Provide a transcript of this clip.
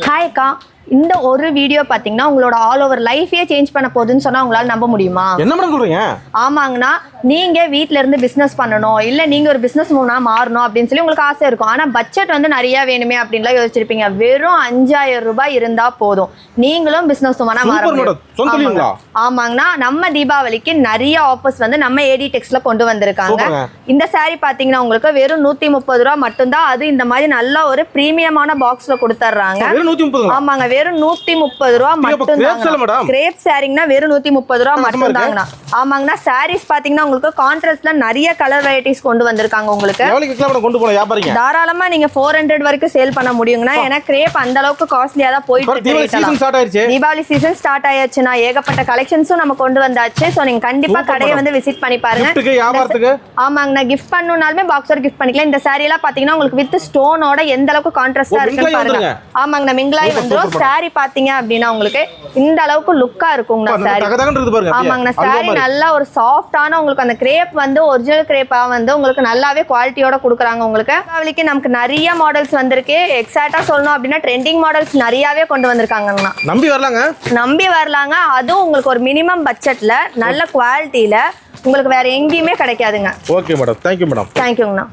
Hi அக்கா, இந்த ஒரு வீடியோ பார்த்தீங்கன்னா உங்களோட ஆல் ஓவர் லைஃபே சேஞ்ச் பண்ண போகுதுன்னு சொன்னா உங்களால நம்ப முடியுமா? என்ன மேடம் சொல்றீங்க? ஆமாங்கண்ணா, நீங்க வீட்ல இருந்து பிசினஸ் பண்ணணும், இல்ல நீங்க ஒரு பிசினஸ் மூணா மாறணும் அப்படின்னு சொல்லி உங்களுக்கு ஆசை இருக்கும். ஆனா பட்ஜெட் வந்து நிறைய வேணுமே அப்படின்லாம் யோசிச்சிருப்பீங்க. வெறும் 5000 ரூபாய் இருந்தா போதும், நீங்களும் பிசினஸ் மூணா மாற முடியும். ஆமாங்கண்ணா, நம்ம தீபாவளிக்கு நிறைய ஆஃபர்ஸ் வந்து நம்ம ஏடி டெக்ஸ்ல கொண்டு வந்திருக்காங்க. இந்த சாரி பாத்தீங்கன்னா உங்களுக்கு வெறும் 130 ரூபா மட்டும்தான். அது இந்த மாதிரி நல்ல ஒரு பிரீமியமான பாக்ஸ்ல கொடுத்துட்றாங்க. ஆமாங்க, வெறும் 130 ரூபா மட்டும்தான். கிரேப் சாரிங்கன்னா வெறும் 130 ரூபா மட்டும்தாங்கண்ணா. ஆமாங்கண்ணா, சாரீஸ் பாத்தீங்கன்னா உங்களுக்கு கான்ட்ராஸ்ட்ல நிறைய கலர் வெரைட்டிஸ் கொண்டு வந்திருக்காங்க. உங்களுக்கு தாராளமா நீங்க 400 வரைக்கும் சேல் பண்ண முடியுங்கண்ணா. ஏன்னா கிரேப் அந்த அளவுக்கு காஸ்ட்லியா தான் போயிட்டு இருக்கு. தீபாவளி சீசன் ஸ்டார்ட் ஆயாச்சுன்னா ஏகப்பட்ட கலெக்ஷன்ஸும் நம்ம கொண்டு வந்தாச்சு. சோ நீங்க கண்டிப்பா கடையை வந்து விசிட் பண்ணி பாருங்க. ஆமாங்கண்ணா, கிஃப்ட் பண்ணனும்னாலுமே பாக்ஸர் கிஃப்ட் பண்ணிக்கலாம். இந்த சாரி எல்லாம் பாத்தீங்கன்னா உங்களுக்கு வித் ஸ்டோனோட எந்த அளவுக்கு கான்ட்ராஸ்டா இருக்குன்னு பாருங்க. ஆமாங்கண்ணா, மிங்லாய் வந்துரும். சாரி பாத்தீங்க அப்படின்னா உங்களுக்கு இந்த அளவுக்கு லுக்கா இருக்குங்கண்ணா சாரி. ஆமாங்கண்ணா, சாரி நல்லா ஒரு சாஃப்டான உங்களுக்கு அந்த கிரேப் வந்து ஒரிஜினல் கிரேப்பா வந்து உங்களுக்கு நல்லாவே குவாலிட்டியோட கொடுக்குறாங்க. உங்களுக்கு தீபாவளிக்கு நமக்கு நிறைய மாடல்ஸ் வந்திருக்கு. எக்ஸாக்டா சொல்லணும் அப்படின்னா ட்ரெண்டிங் மாடல்ஸ் நிறையவே கொண்டு வந்திருக்காங்கண்ணா. நம்பி வரலாங்க. அதுவும் உங்களுக்கு ஒரு மினிமம் பட்ஜெட்ல நல்ல குவாலிட்டியில உங்களுக்கு வேற எங்கேயுமே கிடைக்காதுங்க. Okay madam, thank you madam. தேங்க்யூங்கண்ணா.